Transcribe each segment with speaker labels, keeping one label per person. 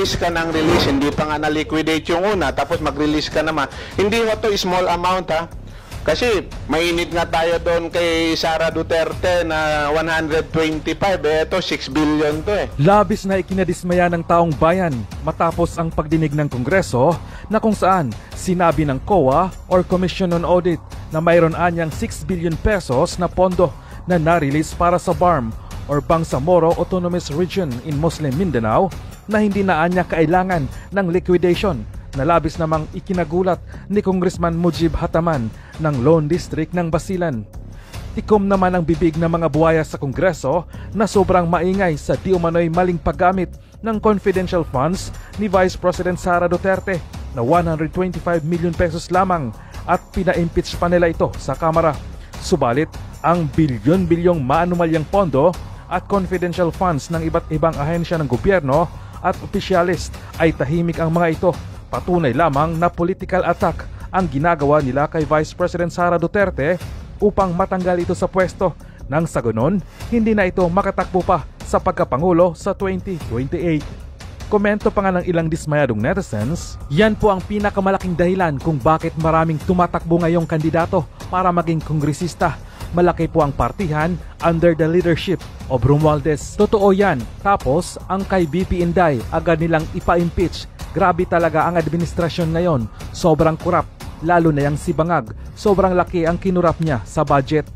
Speaker 1: Release ka ng release, hindi pa nga na-liquidate yung una, tapos mag-release ka naman. Hindi mo to small amount, ha? Kasi mainit nga tayo doon kay Sara Duterte na 125, ito 6 billion to eh.
Speaker 2: Labis na ikinadismaya ng taong bayan matapos ang pagdinig ng Kongreso na kung saan sinabi ng COA or Commission on Audit na mayroon anyang 6 billion pesos na pondo na na-release para sa BARM or Bangsamoro Autonomous Region in Muslim Mindanao na hindi na anya kailangan ng liquidation na labis namang ikinagulat ni Congressman Mujib Hataman ng Lone District ng Basilan. Tikom naman ang bibig ng mga buhaya sa Kongreso na sobrang maingay sa di umano'y maling paggamit ng confidential funds ni Vice President Sara Duterte na 125 million pesos lamang at pina-impeach pa nila ito sa Kamara. Subalit, ang bilyon-bilyong maanumalyang pondo at confidential funds ng iba't ibang ahensya ng gobyerno at opisyalis ay tahimik ang mga ito. Patunay lamang na political attack ang ginagawa nila kay Vice President Sara Duterte upang matanggal ito sa pwesto nang sa ganon, hindi na ito makatakbo pa sa pagkapangulo sa 2028. Komento pa nga ng ilang dismayadong netizens, yan po ang pinakamalaking dahilan kung bakit maraming tumatakbo ngayong kandidato para maging kongresista. Malaki po ang partihan under the leadership of Romualdez. Totoo yan. Tapos, ang kay BP Inday agad nilang ipa-impeach. Grabe talaga ang administrasyon ngayon. Sobrang kurap. Lalo na yang si Bangag. Sobrang laki ang kinurap niya sa budget.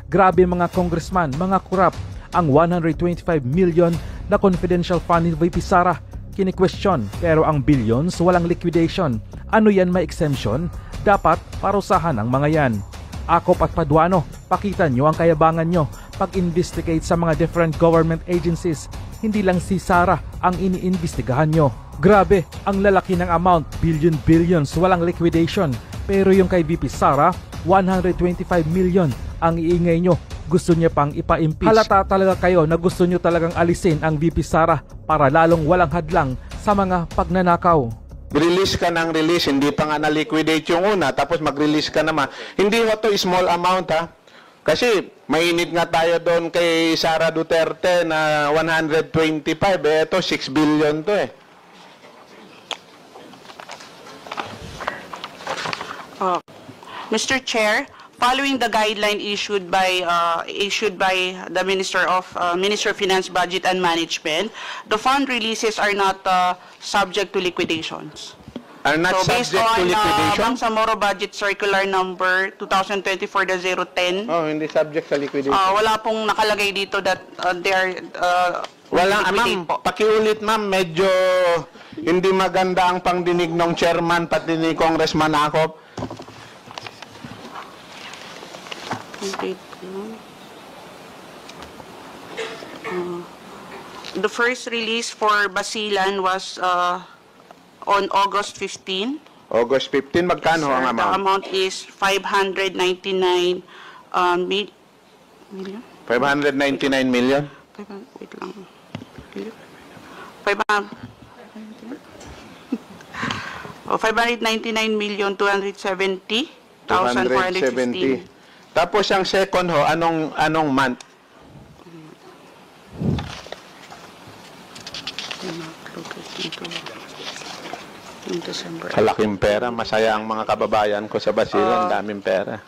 Speaker 2: Grabe mga congressman, mga kurap. Ang 125 million na confidential fund ni VP Sara, kini-question. Pero ang billions, walang liquidation. Ano yan may exemption? Dapat parusahan ang mga yan. Akop at Paduano, pakita nyo ang kayabangan nyo pag-investigate sa mga different government agencies. Hindi lang si Sara ang iniimbestigahan nyo. Grabe, ang lalaki ng amount, billions, walang liquidation. Pero yung kay VP Sara, 125 million ang iingay nyo. Gusto niya pang ipa-impeach. Halata talaga kayo na gusto nyo talagang alisin ang VP Sara para lalong walang hadlang sa mga pagnanakaw.
Speaker 1: Release ka ng release, hindi pa nga na-liquidate yung una, tapos mag-release ka naman. Hindi mo to small amount, ha? Kasi mainit nga tayo doon kay Sara Duterte na 125, ito 6 billion to eh.
Speaker 3: Mr. Chair, following the guideline issued by the Minister of Finance, Budget and Management, the fund releases are not subject to liquidations.
Speaker 1: Are not subject to liquidation?
Speaker 3: Bangsamoro Budget Circular Number 2024-010.
Speaker 1: Oh, hindi subject sa liquidation.
Speaker 3: Wala pong nakalagay dito that they are
Speaker 1: wala, ma'am. Pakiulit, ma'am. Medyo hindi maganda ang pangdinig ng chairman pati ni Congressman Akop.
Speaker 3: The first release for Basilan was on August 15.
Speaker 1: August 15, magkano ang amount?
Speaker 3: The amount is 599 million.
Speaker 1: 599 million?
Speaker 3: Wait lang. 599,270,415.
Speaker 1: Tapos ang second ho, anong month? Kalaking pera. Masaya ang mga kababayan ko sa Basilan. Daming pera.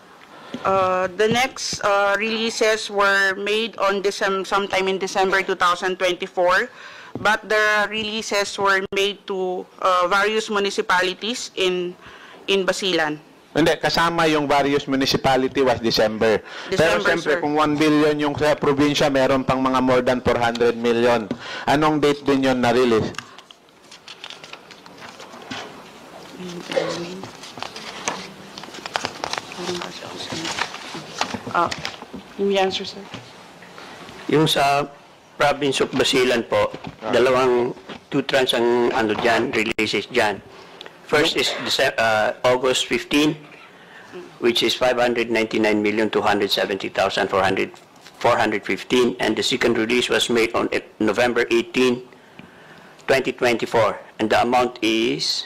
Speaker 3: The next releases were made on sometime in December 2024, but the releases were made to various municipalities in Basilan.
Speaker 1: Hindi, kasama yung various municipality was December. Pero siyempre, kung 1 billion yung sa probinsya, meron pang mga more than 400 million. Anong date din yun na-release?
Speaker 3: Let me answer, sir.
Speaker 4: Yung sa province of Basilan po, dalawang two trans ang dyan, releases dyan. First is August 15, which is 599,270,415, and the second release was made on November 18, 2024, and the amount is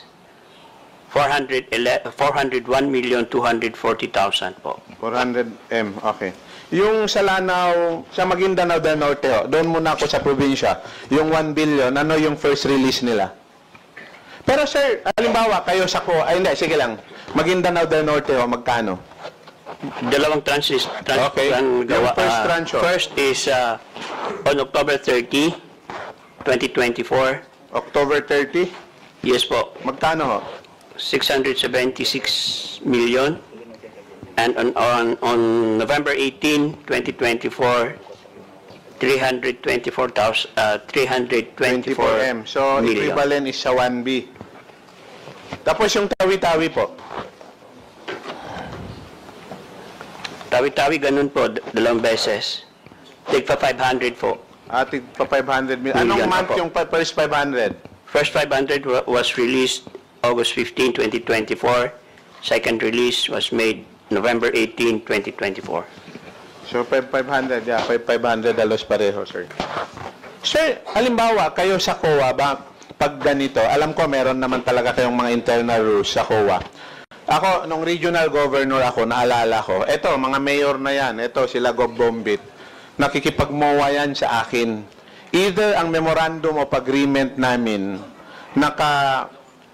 Speaker 4: 401,240,000 po.
Speaker 1: 400M, okay. Yung sa Lanao, sa Maguindanao del Norte, doon muna ako sa probinsya, yung 1 billion, ano yung first release nila? Pero sir, halimbawa, kayo sa ay hindi, sige lang. Maguindanao del Norte, magkano?
Speaker 4: Dalawang tranches.
Speaker 1: Okay. Yung first tranche, oh.
Speaker 4: First is on October 30, 2024.
Speaker 1: October 30?
Speaker 4: Yes po.
Speaker 1: Magkano ho?
Speaker 4: 676 million. And on November 18, 2024, 324
Speaker 1: M. So,
Speaker 4: million.
Speaker 1: equivalent is sa 1B. Tapos yung tawi-tawi po.
Speaker 4: Tawi-tawi ganun po, dalawang beses. Tigpa 500 po.
Speaker 1: Ating pa 500 million. Anong
Speaker 4: Million
Speaker 1: month
Speaker 4: po.
Speaker 1: yung first 500?
Speaker 4: First 500 was released August 15, 2024. Second release was made November 18, 2024.
Speaker 1: So, 500, yeah. 500 alos pareho, sir. Sir, halimbawa, kayo sa COA ba, pag ganito, alam ko meron naman talaga kayong mga internal rules sa COA. Ako, nung regional governor ako, naalala ko, eto, mga mayor na yan, eto, sila Gob Bombit, nakikipagmowa yan sa akin. Either ang memorandum of agreement namin,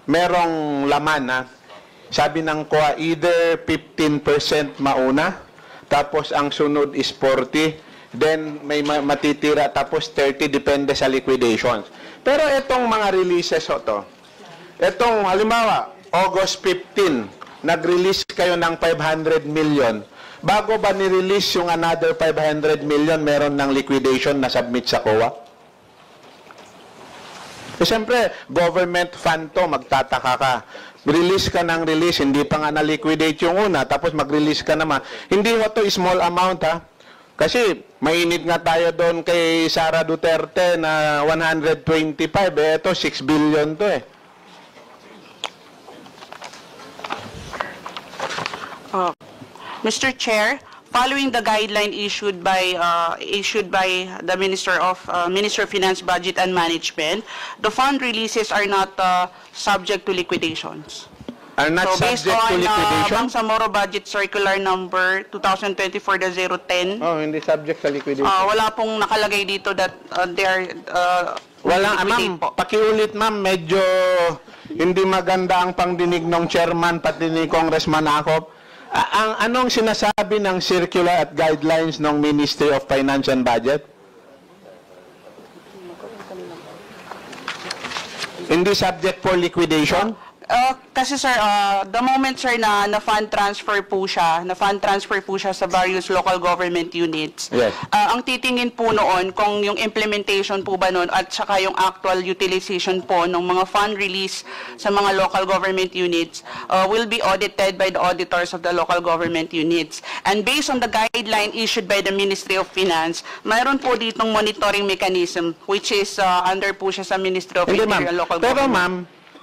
Speaker 1: merong laman, ha? Sabi ng COA, either 15% mauna, tapos ang sunod is 40, then may matitira, tapos 30, depende sa liquidations. Pero itong mga releases o to, itong halimbawa, August 15, nag-release kayo ng 500 million, bago ba ni-release yung another 500 million, meron ng liquidation na submit sa COA? Siyempre, government fund to, magtataka ka. Release ka ng release, hindi pa nga na-liquidate yung una, tapos mag-release ka naman. Hindi mo to small amount, ha? Kasi mainit nga tayo doon kay Sara Duterte na 125, ito 6 billion to eh.
Speaker 3: Mr. Chair, following the guideline issued by the Minister of Finance, Budget and Management, the fund releases are not subject to liquidations.
Speaker 1: Are not
Speaker 3: So based
Speaker 1: subject to
Speaker 3: on
Speaker 1: liquidation?
Speaker 3: Bangsamoro Budget Circular number 2024-010,
Speaker 1: Oh, hindi subject sa liquidation.
Speaker 3: wala pong nakalagay dito that they are
Speaker 1: Wala,
Speaker 3: liquidate
Speaker 1: ma'am,
Speaker 3: po.
Speaker 1: pakiulit ma'am, medyo hindi maganda ang pangdinig ng chairman pati ni Congressman Acop. Anong sinasabi ng circular at guidelines ng Ministry of Finance and Budget? Hindi subject for liquidation?
Speaker 3: Kasi sir, the moment sir na fund transfer po siya sa various local government units.
Speaker 1: Yes.
Speaker 3: Ang titingin po noon kung yung implementation po ba noon at saka yung actual utilization po ng mga fund release sa mga local government units will be audited by the auditors of the local government units. And based on the guideline issued by the Ministry of Finance, mayroon po ditong monitoring mechanism which is under po siya sa Ministry of
Speaker 1: Hindi
Speaker 3: Interior
Speaker 1: ma'am,
Speaker 3: and Local
Speaker 1: pero
Speaker 3: Government.
Speaker 1: ma'am,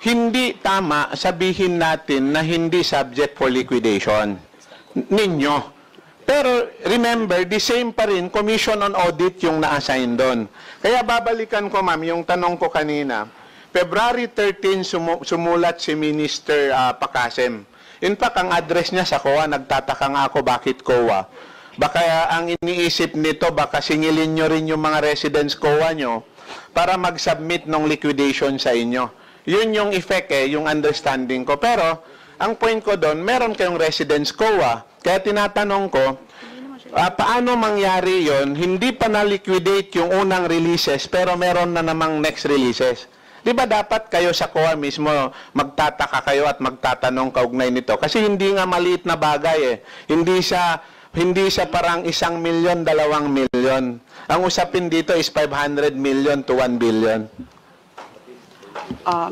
Speaker 1: hindi tama sabihin natin na hindi subject for liquidation ninyo. Pero remember, the same pa rin, Commission on Audit yung na-assign doon. Kaya babalikan ko ma'am, yung tanong ko kanina, February 13 sumulat si Minister Pacasem. In fact, ang address niya sa COA, nagtataka nga ako bakit COA. Baka ang iniisip nito, baka singilin nyo rin yung mga residents COA nyo para mag-submit ng liquidation sa inyo. Yun yung effect yung understanding ko. Pero, ang point ko doon, meron kayong residence COA. Kaya tinatanong ko, paano mangyari yon? Hindi pa na-liquidate yung unang releases, pero meron na namang next releases. Di ba dapat kayo sa COA mismo, magtataka kayo at magtatanong kaugnay nito? Kasi hindi nga maliit na bagay eh. Hindi siya parang 1 milyon, 2 milyon. Ang usapin dito is 500 million to 1 billion.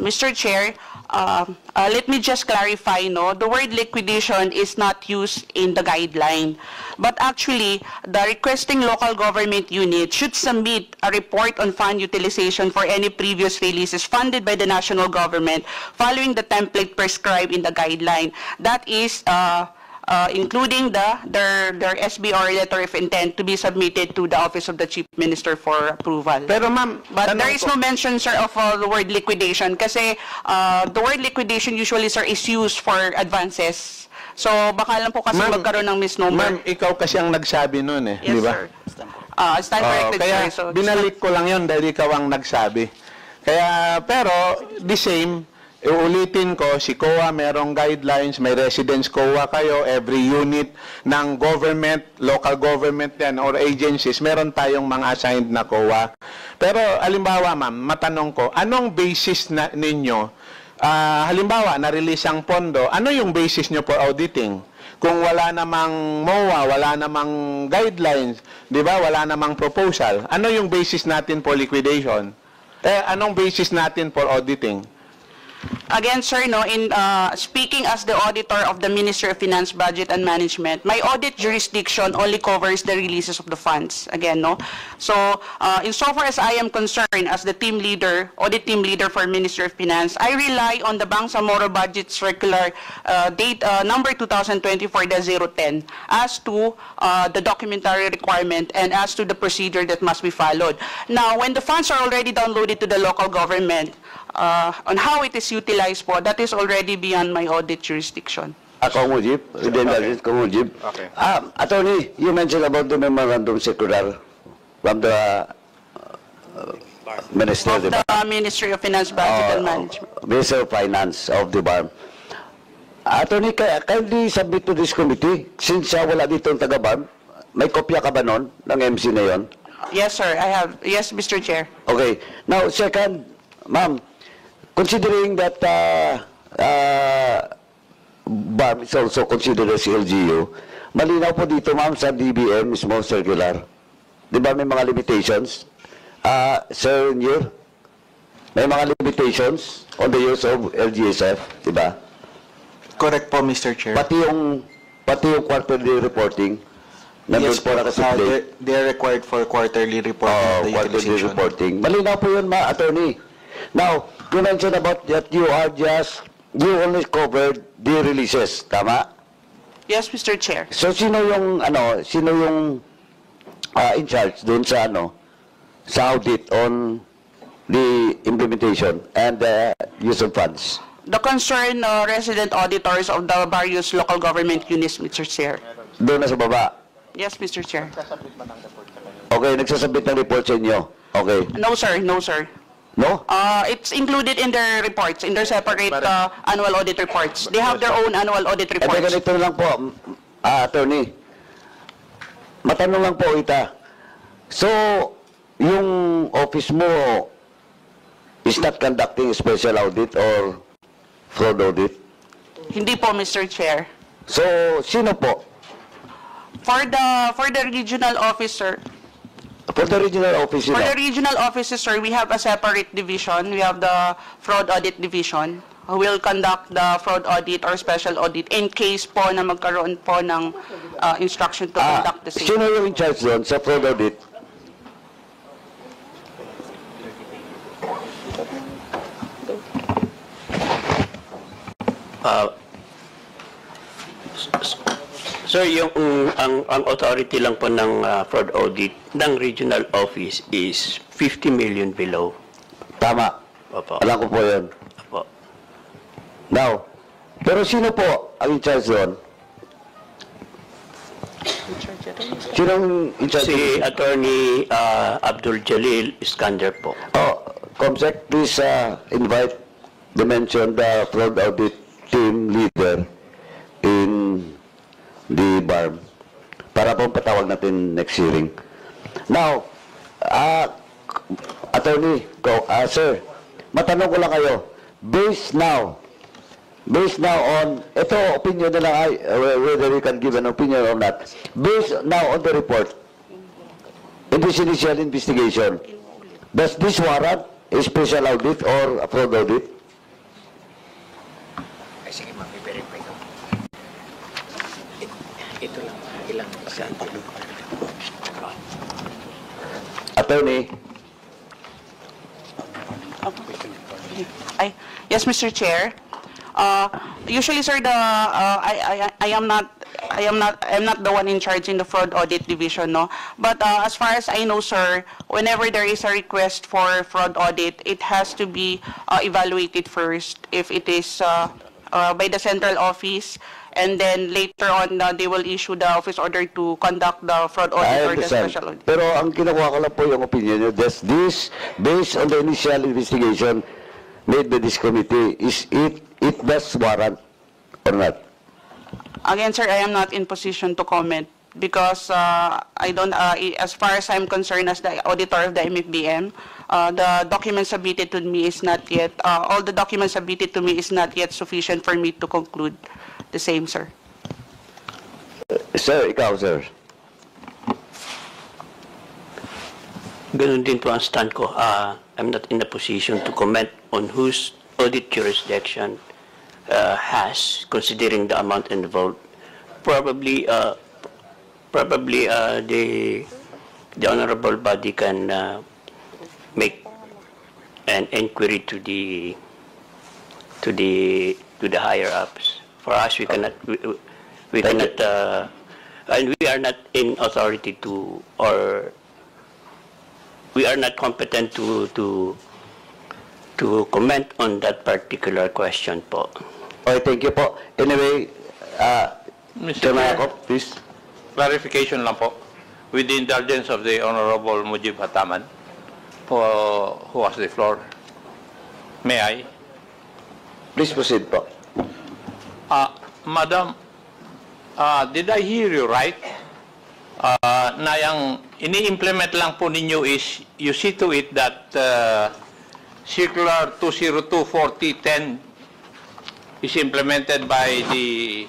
Speaker 3: Mr. Chair, let me just clarify, no? The word liquidation is not used in the guideline. But actually, the requesting local government unit should submit a report on fund utilization for any previous releases funded by the national government following the template prescribed in the guideline. That is, including their SBR letter of intent to be submitted to the Office of the Chief Minister for approval.
Speaker 1: Pero ma'am,
Speaker 3: But there is no mention, sir, of the word liquidation kasi the word liquidation usually, sir, is used for advances. So baka lang po kasi
Speaker 1: Ma'am,
Speaker 3: magkaroon ng misnomer.
Speaker 1: Ma'am, ikaw kasi ang nagsabi nun eh,
Speaker 3: Yes,
Speaker 1: di ba?
Speaker 3: sir. Stand corrected,
Speaker 1: Kaya
Speaker 3: sir. So,
Speaker 1: binalik ko lang yun dahil ikaw ang nagsabi. Kaya, pero, the same, Uulitin ko, si COA merong guidelines, may residence COA kayo, every unit ng government, local government yan, or agencies, meron tayong mga assigned na COA. Pero, halimbawa ma'am, matanong ko, anong basis na ninyo, halimbawa, na-release ang pondo, ano yung basis nyo for auditing? Kung wala namang MOA, wala namang guidelines, di ba, wala namang proposal, ano yung basis natin for liquidation? Anong basis natin for auditing?
Speaker 3: Again, sir, no, in speaking as the auditor of the Ministry of Finance, Budget and Management, my audit jurisdiction only covers the releases of the funds. Again, no. So, insofar as I am concerned as the team leader, audit team leader for Ministry of Finance, I rely on the Bangsamoro Budget Circular date number 2024-010 as to the documentary requirement and as to the procedure that must be followed. Now, when the funds are already downloaded to the local government, on how it is utilized po, that is already beyond my audit jurisdiction.
Speaker 5: Ako Mujib, Mujib.
Speaker 1: Okay.
Speaker 5: Attorney, you mentioned about the memorandum circular from the Minister
Speaker 3: Of the Ministry of Finance, Budget and Management.
Speaker 5: Minister of Finance of the BARM. Attorney, kindly submit to this committee, since wala dito ang taga-BARM, may kopya ka ba nun ng MC na yon?
Speaker 3: Yes, sir, I have. Yes, Mr. Chair.
Speaker 5: Okay. Now, second, ma'am, considering that BARM is also considered as LGU, malinaw po dito, ma'am, sa DBM mismo circular. Di ba may mga limitations? Sir Nier, may mga limitations on the use of LGSF, di ba?
Speaker 6: Correct po, Mr. Chair.
Speaker 5: Pati yung quarterly reporting, nandun
Speaker 6: Yes
Speaker 5: po nakasupply.
Speaker 6: they're required for quarterly reporting of the
Speaker 5: Quarterly
Speaker 6: utilization.
Speaker 5: reporting. Malinaw po yun, attorney. Now, you mentioned about that you only covered the releases, tama?
Speaker 3: Yes, Mr. Chair.
Speaker 5: So, sino yung in charge doon sa sa audit on the implementation and the use of funds?
Speaker 3: The concerned resident auditors of the various local government units, Mr. Chair.
Speaker 5: Doon na sa baba.
Speaker 3: Yes, Mr. Chair.
Speaker 5: Okay, nagsasabit ng report sa inyo. Okay.
Speaker 3: No, sir. No, sir.
Speaker 5: No?
Speaker 3: It's included in their reports, in their separate annual audit reports. They have their own annual audit
Speaker 5: Eh,
Speaker 3: reports.
Speaker 5: ganito lang po, attorney. Matanong lang po kita. So, yung office mo is not conducting special audit or fraud audit?
Speaker 3: Hindi po, Mr. Chair.
Speaker 5: So, sino po?
Speaker 3: For the regional officer,
Speaker 5: For the regional office,
Speaker 3: for
Speaker 5: sino?
Speaker 3: the regional offices, sir, we have a separate division. We have the fraud audit division who will conduct the fraud audit or special audit in case po na magkaroon po ng instruction to conduct the same.
Speaker 5: Sino yung in charge doon sa fraud audit?
Speaker 4: Sir, yung ang authority lang po ng fraud audit ng regional office is 50 million below.
Speaker 5: Tama.
Speaker 4: Opo.
Speaker 5: Alam ko po yun.
Speaker 4: Opo.
Speaker 5: Now, pero sino po ang in charge doon? Sinong in charge?
Speaker 4: Si Attorney Abdul Jalil Iskander po.
Speaker 5: Oh, Comsec, please invite the mentioned fraud audit team leader in the BARM para pong patawag natin next hearing. Now, Attorney, sir, matanong ko lang kayo, based now on, ito opinion na lang, whether you can give an opinion or not, based now on the report, in this initial investigation, does this warrant a special audit or a fraud audit? Attorney,
Speaker 3: Yes, Mr. Chair. Usually, sir, I am not the one in charge in the fraud audit division, no. But as far as I know, sir, whenever there is a request for fraud audit, it has to be evaluated first if it is by the central office, and then later on they will issue the office order to conduct the fraud
Speaker 5: I
Speaker 3: audit or the
Speaker 5: understand.
Speaker 3: special audit.
Speaker 5: Pero ang kinukuha ko lang po yung opinion nyo, does this, based on the initial investigation, made by this committee, it does warrant or not?
Speaker 3: Again, sir, I am not in position to comment because I don't, as far as I'm concerned as the auditor of the MFBM, the document submitted to me is not yet, all the documents submitted to me is not yet sufficient for me to conclude the same, sir.
Speaker 5: Sir, ikaw, sir.
Speaker 4: Ganun din po ang stand ko. I'm not in a position to comment on whose audit jurisdiction has, considering the amount involved. Probably the honorable body can make an inquiry to the higher ups. For us, we cannot and we are not in authority to, or we are not competent to comment on that particular question po.
Speaker 5: Okay, thank you po. Anyway,
Speaker 7: Mr.
Speaker 5: Chairman
Speaker 7: Chair,
Speaker 5: Akop, please.
Speaker 7: clarification lang po. With the indulgence of the Honorable Mujib Hataman, who has the floor. May I?
Speaker 5: Please proceed po.
Speaker 7: Madam, did I hear you right? Na yung ini-implement lang po ninyo is you see to it that Circular 202-4010 is implemented by the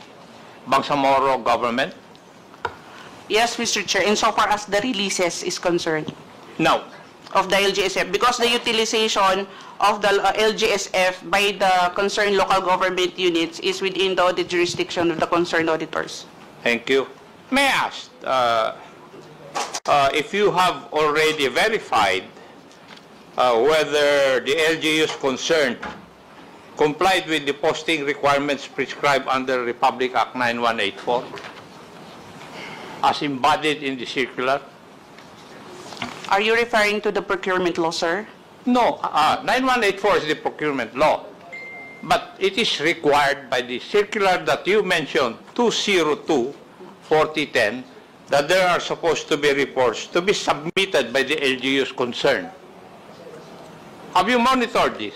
Speaker 7: Bangsamoro government?
Speaker 3: Yes, Mr. Chair, insofar as the releases is concerned
Speaker 7: No.
Speaker 3: of the LGSF, because the utilization of the LGSF by the concerned local government units is within the audit jurisdiction of the concerned auditors.
Speaker 7: Thank you. May I ask, if you have already verified whether the LGUs concerned complied with the posting requirements prescribed under Republic Act 9184 as embodied in the circular?
Speaker 3: Are you referring to the procurement law, sir?
Speaker 7: No, 9184 is the procurement law. But it is required by the circular that you mentioned, 202-4010, that there are supposed to be reports to be submitted by the LGUs concerned. Have you monitored this?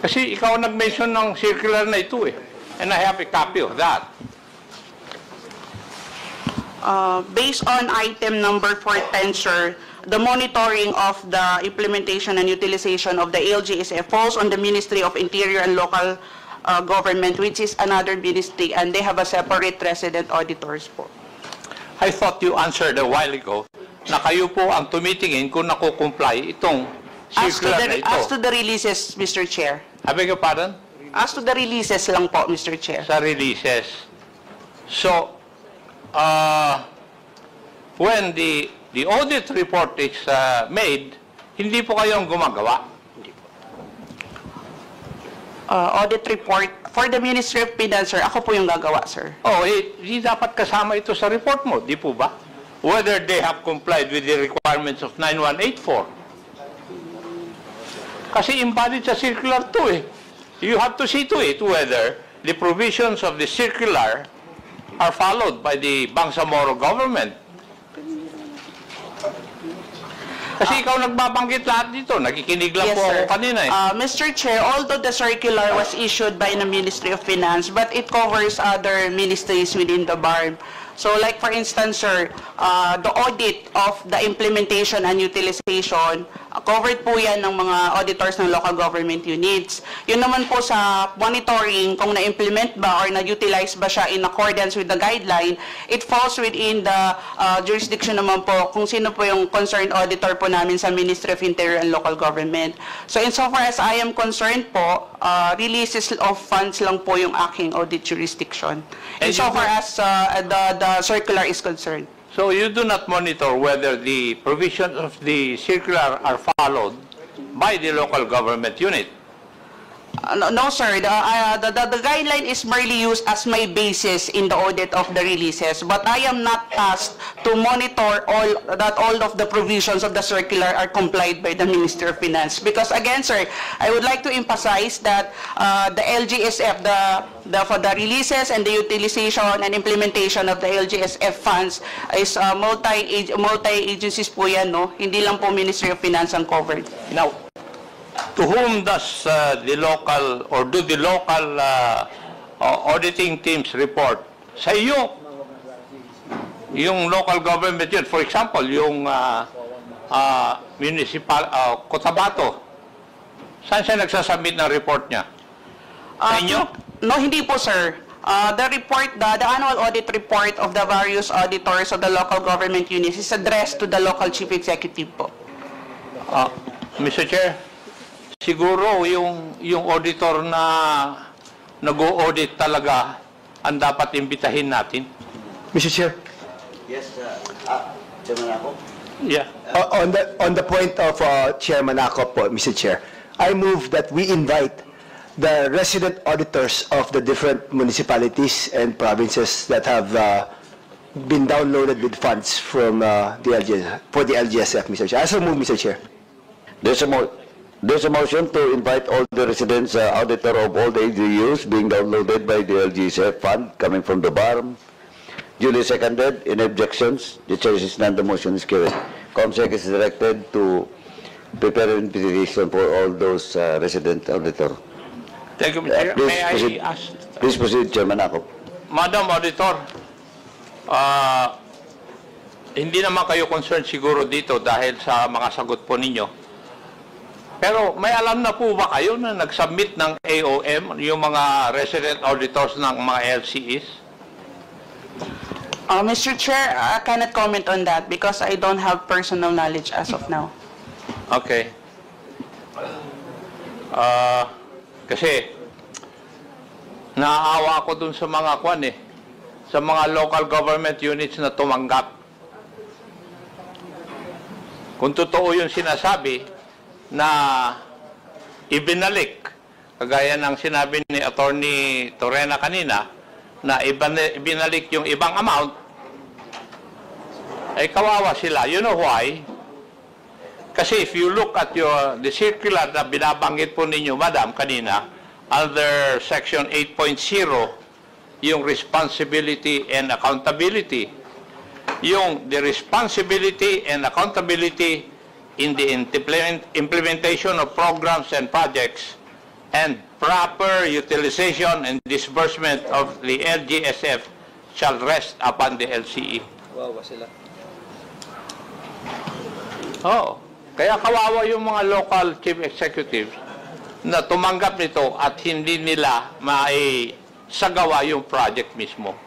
Speaker 7: Kasi ikaw nag-mention ng circular na ito eh. And I have a copy of that.
Speaker 3: Based on item number 410, sir, the monitoring of the implementation and utilization of the LGSF falls on the Ministry of Interior and Local Government, which is another ministry, and they have a separate resident auditors po.
Speaker 7: I thought you answered a while ago na kayo po ang tumitingin kung nakukomply itong circular na ito.
Speaker 3: As to the releases, Mr. Chair.
Speaker 7: I beg your pardon?
Speaker 3: As to the releases lang po, Mr. Chair.
Speaker 7: Sa releases. So, when the audit report is made, hindi po kayong gumagawa.
Speaker 3: Audit report for the Ministry of Finance, sir, ako po yung gagawa, sir.
Speaker 7: Oh, hindi dapat kasama ito sa report mo, di po ba? Whether they have complied with the requirements of 9184. Kasi embodied sa circular 2 eh. You have to see to it whether the provisions of the circular are followed by the Bangsamoro government. Kasi ikaw nagbabanggit lahat dito. Nakikinig lang
Speaker 3: Yes,
Speaker 7: po
Speaker 3: sir.
Speaker 7: ako kanina eh.
Speaker 3: Mr. Chair, although the circular was issued by the Ministry of Finance, but it covers other ministries within the BARM. So like for instance, sir, the audit of the implementation and utilization, covered po yan ng mga auditors ng local government units. Yun naman po sa monitoring kung na-implement ba or na-utilize ba siya in accordance with the guideline, it falls within the jurisdiction naman po kung sino po yung concerned auditor po namin sa Ministry of Interior and Local Government. So insofar as I am concerned po, releases of funds lang po yung aking audit jurisdiction. Insofar as the circular is concerned.
Speaker 7: So you do not monitor whether the provisions of the circular are followed by the local government unit.
Speaker 3: No, sir. The guideline is merely used as my basis in the audit of the releases, but I am not tasked to monitor all of the provisions of the circular are complied by the Ministry of Finance. Because again, sir, I would like to emphasize that the LGSF, for the releases and the utilization and implementation of the LGSF funds is multi-agencies po yan, no? Hindi lang po Ministry of Finance ang covered.
Speaker 7: Now, to whom does the local or do the local auditing teams report? Sa iyo. Yung local government yun. For example, yung municipal, Cotabato. Saan siya nagsasubmit ng report niya? Sa inyo?
Speaker 3: No, hindi po, sir. The report, the annual audit report of the various auditors of the local government units is addressed to the local chief executive po.
Speaker 7: Mr. Chair, siguro yung auditor na nag-o-audit talaga ang dapat imbitahin natin.
Speaker 8: Mr. Chair,
Speaker 5: Yes, Chairman ako.
Speaker 7: Yeah.
Speaker 8: on the point of Chairman Akop, po, Mr. Chair, I move that we invite the resident auditors of the different municipalities and provinces that have been downloaded with funds from the LGSF, Mr. Chair. I so move, Mr. Chair.
Speaker 5: There's a motion to invite all the residents, auditor of all the AGUs being downloaded by the LGSF fund coming from the bottom. Duly seconded. In objections, the chair is none. The motion is carried. COMSEC is directed to prepare an invitation for all those resident auditor.
Speaker 7: Thank you, Mr. Chair. May I ask?
Speaker 5: Please proceed, Chairman Akop.
Speaker 7: Madam Auditor, hindi naman kayo concerned siguro dito dahil sa mga sagot po ninyo. Pero may alam na po ba kayo na nag-submit ng AOM yung mga resident auditors ng mga LCEs?
Speaker 3: Mr. Chair, I cannot comment on that because I don't have personal knowledge as of now.
Speaker 7: Okay. Kasi naaawa ako dun sa mga sa mga local government units na tumanggap. Kung totoo yung sinasabi na ibinalik, kagaya ng sinabi ni Attorney Torrena kanina, na ibinalik yung ibang amount, ay kawawa sila. You know why? Kasi if you look at the circular na binabanggit po ninyo, Madam, kanina, under Section 8.0, yung responsibility and accountability. The responsibility and accountability in the implementation of programs and projects and proper utilization and disbursement of the LGSF shall rest upon the LCE. Kaya kawawa yung mga local chief executives na tumanggap nito at hindi nila maisagawa yung project mismo.